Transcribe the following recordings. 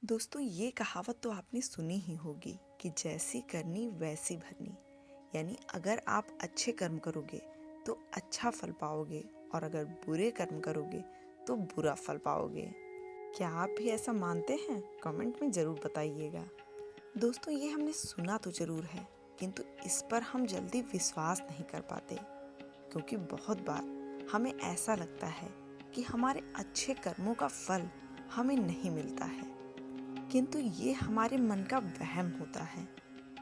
दोस्तों, ये कहावत तो आपने सुनी ही होगी कि जैसी करनी वैसी भरनी। यानी अगर आप अच्छे कर्म करोगे तो अच्छा फल पाओगे और अगर बुरे कर्म करोगे तो बुरा फल पाओगे। क्या आप भी ऐसा मानते हैं? कमेंट में ज़रूर बताइएगा। दोस्तों, ये हमने सुना तो ज़रूर है, किंतु इस पर हम जल्दी विश्वास नहीं कर पाते, क्योंकि बहुत बार हमें ऐसा लगता है कि हमारे अच्छे कर्मों का फल हमें नहीं मिलता है। किंतु ये हमारे मन का वहम होता है,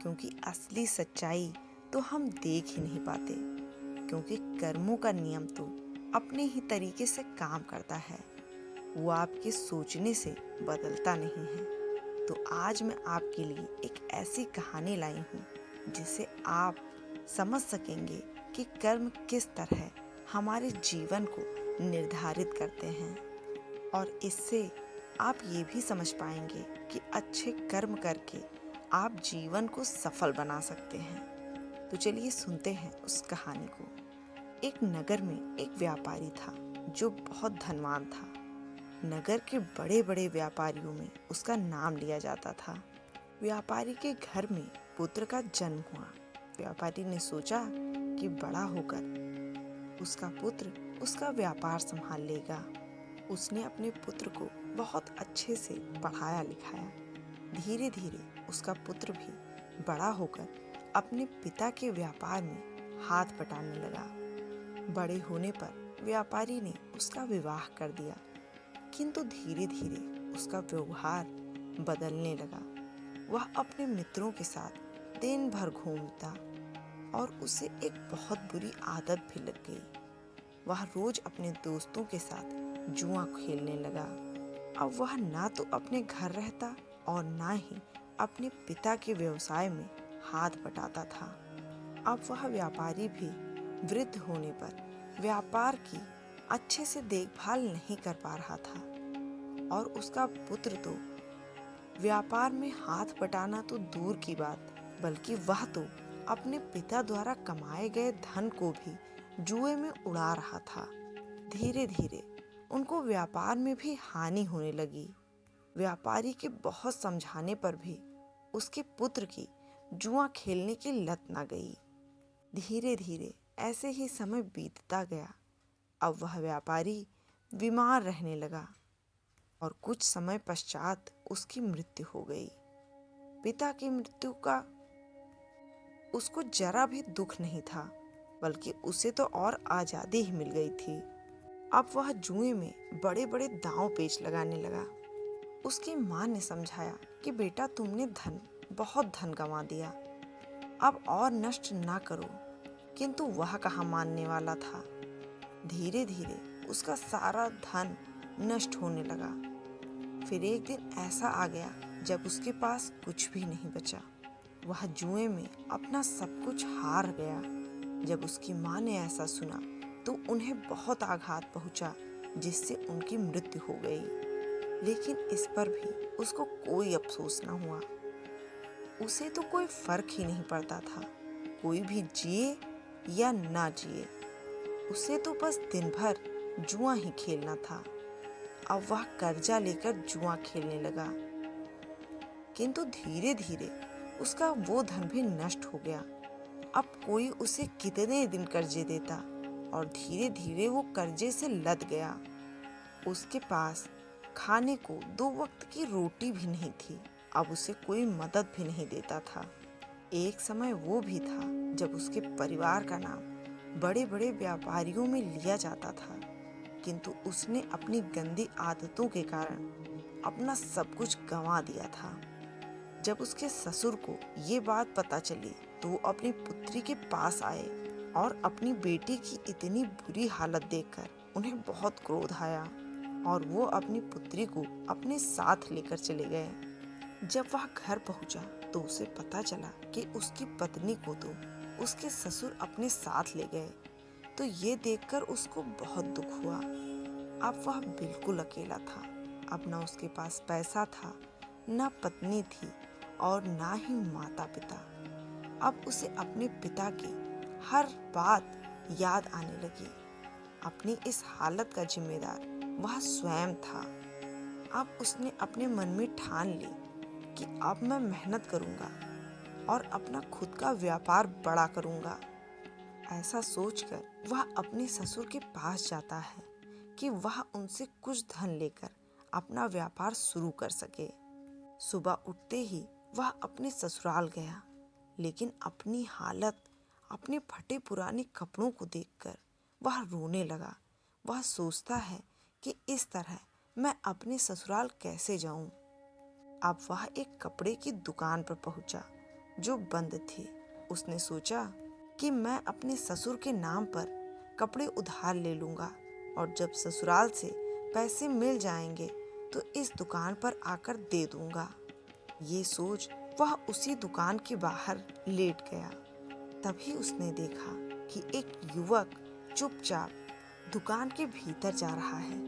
क्योंकि असली सच्चाई तो हम देख ही नहीं पाते, क्योंकि कर्मों का नियम तो अपने ही तरीके से काम करता है। वो आपके सोचने से बदलता नहीं है। तो आज मैं आपके लिए एक ऐसी कहानी लाई हूँ जिसे आप समझ सकेंगे कि कर्म किस तरह हमारे जीवन को निर्धारित करते हैं, और इससे आप ये भी समझ पाएंगे कि अच्छे कर्म करके आप जीवन को सफल बना सकते हैं। तो चलिए सुनते हैं उस कहानी को। एक नगर में एक व्यापारी था जो बहुत धनवान था। नगर के बड़े बड़े व्यापारियों में उसका नाम लिया जाता था। व्यापारी के घर में पुत्र का जन्म हुआ। व्यापारी ने सोचा कि बड़ा होकर उसका पुत्र उसका व्यापार संभाल लेगा। उसने अपने पुत्र को बहुत अच्छे से पढ़ाया लिखाया। धीरे धीरे उसका पुत्र भी बड़ा होकर अपने पिता के व्यापार में हाथ बटाने लगा। बड़े होने पर व्यापारी ने उसका विवाह कर दिया, किंतु धीरे धीरे उसका व्यवहार बदलने लगा। वह अपने मित्रों के साथ दिन भर घूमता और उसे एक बहुत बुरी आदत भी लग गई। वह रोज अपने दोस्तों के साथ जुआ खेलने लगा। अब वह ना तो अपने घर रहता और ना ही अपने पिता के व्यवसाय में हाथ बटाता था। अब वह व्यापारी भी वृद्ध होने पर व्यापार की अच्छे से देखभाल नहीं कर पा रहा था, और उसका पुत्र तो व्यापार में हाथ बटाना तो दूर की बात, बल्कि वह तो अपने पिता द्वारा कमाए गए धन को भी जुए में उड़ा रहा था। धीरे धीरे उनको व्यापार में भी हानि होने लगी। व्यापारी के बहुत समझाने पर भी उसके पुत्र की जुआ खेलने की लत न गई। धीरे धीरे ऐसे ही समय बीतता गया। अब वह व्यापारी बीमार रहने लगा और कुछ समय पश्चात उसकी मृत्यु हो गई। पिता की मृत्यु का उसको जरा भी दुख नहीं था, बल्कि उसे तो और आज़ादी ही मिल गई थी। अब वह जुए में बड़े बड़े दांव पेच लगाने लगा। उसकी माँ ने समझाया कि बेटा, तुमने बहुत धन गंवा दिया, अब और नष्ट ना करो, किंतु वह कहाँ मानने वाला था। धीरे धीरे उसका सारा धन नष्ट होने लगा। फिर एक दिन ऐसा आ गया जब उसके पास कुछ भी नहीं बचा। वह जुए में अपना सब कुछ हार गया। जब उसकी माँ ने ऐसा सुना तो उन्हें बहुत आघात पहुंचा, जिससे उनकी मृत्यु हो गई। लेकिन इस पर भी उसको कोई अफसोस न हुआ। उसे तो कोई फर्क ही नहीं पड़ता था, कोई भी जिए या ना जिए, उसे तो बस दिन भर जुआ ही खेलना था। अब वह कर्जा लेकर जुआ खेलने लगा, किंतु धीरे धीरे उसका वो धन भी नष्ट हो गया। अब कोई उसे कितने दिन कर्जे देता, और धीरे धीरे वो कर्जे से लद गया। उसके पास खाने को 2 वक्त की रोटी भी नहीं थी। अब उसे कोई मदद भी नहीं देता था। एक समय वो भी था जब उसके परिवार का नाम बड़े बड़े व्यापारियों में लिया जाता था, किंतु उसने अपनी गंदी आदतों के कारण अपना सब कुछ गंवा दिया था। जब उसके ससुर को ये बात पता चली तो वो अपनी पुत्री के पास आए, और अपनी बेटी की इतनी बुरी हालत देखकर उन्हें बहुत क्रोध आया, और वो अपनी पुत्री को अपने साथ लेकर चले गए। जब वह घर पहुंचा तो उसे पता चला कि उसकी पत्नी को तो उसके ससुर अपने साथ ले गए। तो ये देखकर उसको बहुत दुख हुआ। अब वह बिल्कुल अकेला था। अब न उसके पास पैसा था, न पत्नी थी, और ना ही माता पिता। अब उसे अपने पिता की हर बात याद आने लगी। अपनी इस हालत का जिम्मेदार वह स्वयं था। अब उसने अपने मन में ठान ली कि अब मैं मेहनत करूंगा और अपना खुद का व्यापार बड़ा करूंगा। ऐसा सोचकर वह अपने ससुर के पास जाता है कि वह उनसे कुछ धन लेकर अपना व्यापार शुरू कर सके। सुबह उठते ही वह अपने ससुराल गया, लेकिन अपनी हालत, अपने फटे पुराने कपड़ों को देखकर वह रोने लगा। वह सोचता है कि इस तरह मैं अपने ससुराल कैसे जाऊं। अब वह एक कपड़े की दुकान पर पहुंचा जो बंद थी। उसने सोचा कि मैं अपने ससुर के नाम पर कपड़े उधार ले लूंगा और जब ससुराल से पैसे मिल जाएंगे तो इस दुकान पर आकर दे दूंगा। ये सोच वह उसी दुकान के बाहर लेट गया। तभी उसने देखा कि एक युवक चुपचाप दुकान के भीतर जा रहा है।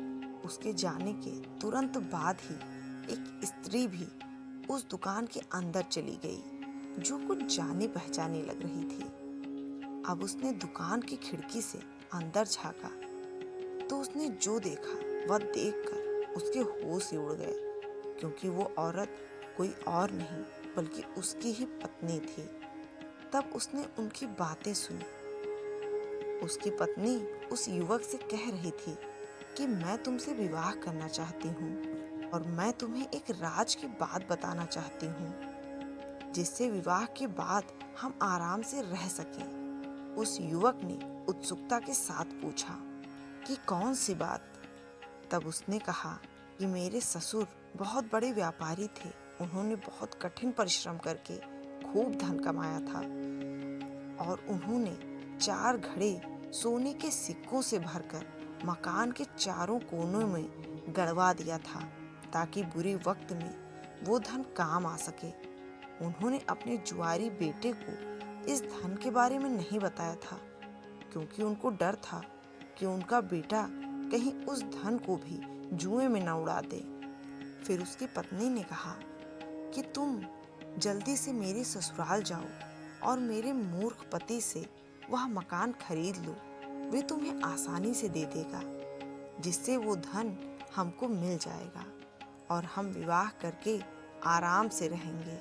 उसके जाने के तुरंत बाद ही एक स्त्री भी उस दुकान के अंदर चली गई जो कुछ जानी पहचानी लग रही थी। अब उसने दुकान की खिड़की से अंदर झांका तो उसने जो देखा वह देखकर उसके होश ही उड़ गए, क्योंकि वो औरत कोई और नहीं बल्कि उसकी ही पत्नी थी। तब उसने उनकी बातें सुनी। उसकी पत्नी उस युवक से कह रही थी कि मैं तुमसे विवाह करना चाहती हूँ और मैं तुम्हें एक राज की बात बताना चाहती हूँ, जिससे विवाह के बाद हम आराम से रह सकें। उस युवक ने उत्सुकता के साथ पूछा कि कौन सी बात। तब उसने कहा कि मेरे ससुर बहुत बड़े व्यापारी थे। उन्होंने बहुत कठिन परिश्रम करके खूब धन कमाया था और उन्होंने 4 घड़े सोने के सिक्कों से भरकर मकान के चारों कोनों में गड़वा दिया था ताकि बुरे वक्त में वो धन काम आ सके। उन्होंने अपने जुआरी बेटे को इस धन के बारे में नहीं बताया था, क्योंकि उनको डर था कि उनका बेटा कहीं उस धन को भी जुए में न उड़ा दे। फिर उसकी पत्नी ने कहा कि तुम जल्दी से मेरे ससुराल जाओ और मेरे मूर्ख पति से वह मकान खरीद लो। वे तुम्हें आसानी से दे देगा, जिससे वो धन हमको मिल जाएगा और हम विवाह करके आराम से रहेंगे।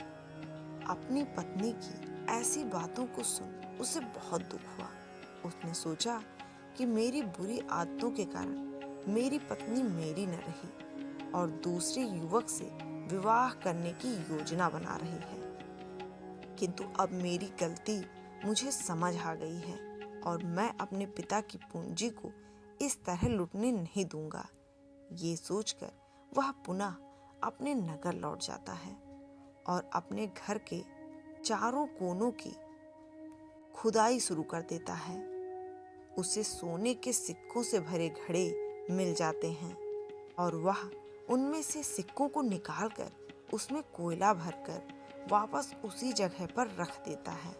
अपनी पत्नी की ऐसी बातों को सुन उसे बहुत दुख हुआ। उसने सोचा कि मेरी बुरी आदतों के कारण मेरी पत्नी मेरी न रही और दूसरे युवक से विवाह करने की योजना बना रही है। किंतु अब मेरी गलती मुझे समझ आ गई है और मैं अपने पिता की पूंजी को इस तरह लुटने नहीं दूंगा। ये सोचकर वह पुनः अपने नगर लौट जाता है और अपने घर के चारों कोनों की खुदाई शुरू कर देता है। उसे सोने के सिक्कों से भरे घड़े मिल जाते हैं और वह उनमें से सिक्कों को निकालकर उसमें कोयला भरकर वापस उसी जगह पर रख देता है।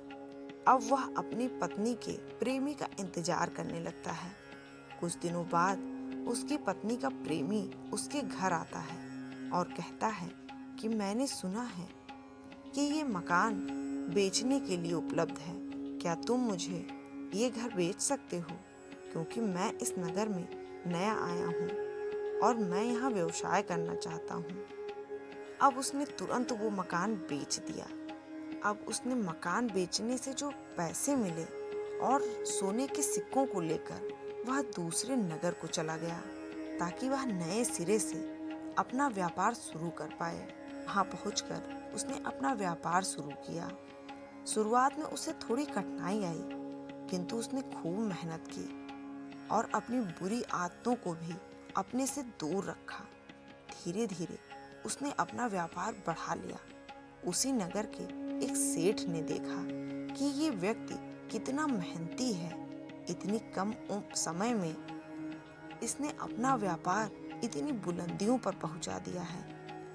अब वह अपनी पत्नी के प्रेमी का इंतजार करने लगता है। कुछ दिनों बाद उसकी पत्नी का प्रेमी उसके घर आता है और कहता है कि मैंने सुना है कि ये मकान बेचने के लिए उपलब्ध है। क्या तुम मुझे ये घर बेच सकते हो? क्योंकि मैं इस नगर में नया आया हूँ और मैं यहाँ व्यवसाय करना चाहता हूँ। अब उसने तुरंत वो मकान बेच दिया। अब उसने मकान बेचने से जो पैसे मिले और सोने के सिक्कों को लेकर वह दूसरे नगर को चला गया ताकि वह नए सिरे से अपना व्यापार शुरू कर पाए। वहाँ पहुँचकर उसने अपना व्यापार शुरू किया। शुरुआत में उसे थोड़ी कठिनाई आई, किंतु उसने खूब मेहनत की और अपनी बुरी आदतों को भी अपने से दूर रखा। धीरे धीरे उसने अपना व्यापार बढ़ा लिया। उसी नगर के एक सेठ ने देखा कि ये व्यक्ति कितना मेहनती है। इतनी कम समय में इसने अपना व्यापार इतनी बुलंदियों पर पहुंचा दिया है।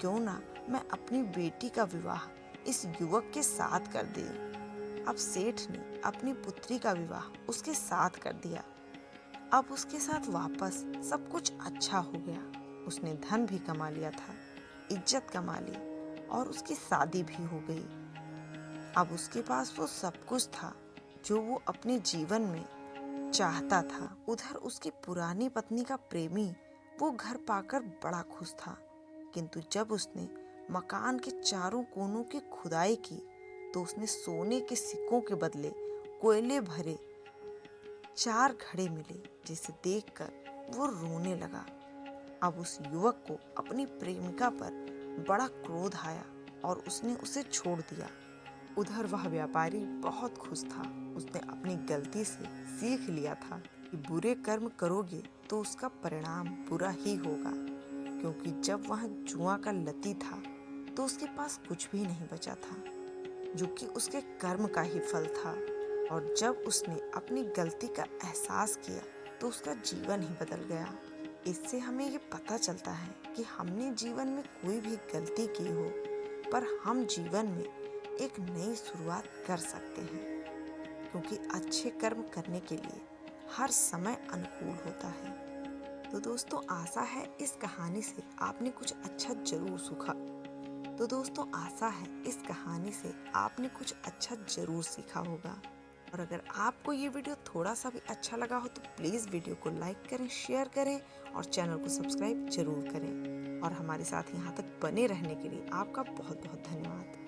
क्यों ना मैं अपनी बेटी का विवाह इस युवक के साथ कर दे। अब सेठ ने अपनी पुत्री का विवाह उसके साथ कर दिया। अब उसके साथ वापस सब कुछ अच्छा हो गया। उसने धन भी कमा लिया था, इज्जत कमा ली और उसकी शादी भी हो गई। अब उसके पास वो सब कुछ था जो वो अपने जीवन में चाहता था। उधर उसकी पुरानी पत्नी का प्रेमी वो घर पाकर बड़ा खुश था, किंतु जब उसने मकान के चारों कोनों की खुदाई की तो उसने सोने के सिक्कों के बदले कोयले भरे 4 घड़े मिले, जिसे देखकर वो रोने लगा। अब उस युवक को अपनी प्रेमिका पर बड़ा क्रोध आया और उसने उसे छोड़ दिया। उधर वह व्यापारी बहुत खुश था। उसने अपनी गलती से सीख लिया था कि बुरे कर्म करोगे तो उसका परिणाम बुरा ही होगा, क्योंकि जब वह जुआ का लती था तो उसके पास कुछ भी नहीं बचा था, जो कि उसके कर्म का ही फल था। और जब उसने अपनी गलती का एहसास किया तो उसका जीवन ही बदल गया। इससे हमें ये पता चलता है कि हमने जीवन में कोई भी गलती की हो, पर हम जीवन में एक नई शुरुआत कर सकते हैं, क्योंकि अच्छे कर्म करने के लिए हर समय अनुकूल होता है। तो दोस्तों, आशा है इस कहानी से आपने कुछ अच्छा जरूर सीखा। सीखा होगा। और अगर आपको ये वीडियो थोड़ा सा भी अच्छा लगा हो तो प्लीज़ वीडियो को लाइक करें, शेयर करें और चैनल को सब्सक्राइब जरूर करें। और हमारे साथ यहाँ तक बने रहने के लिए आपका बहुत बहुत धन्यवाद।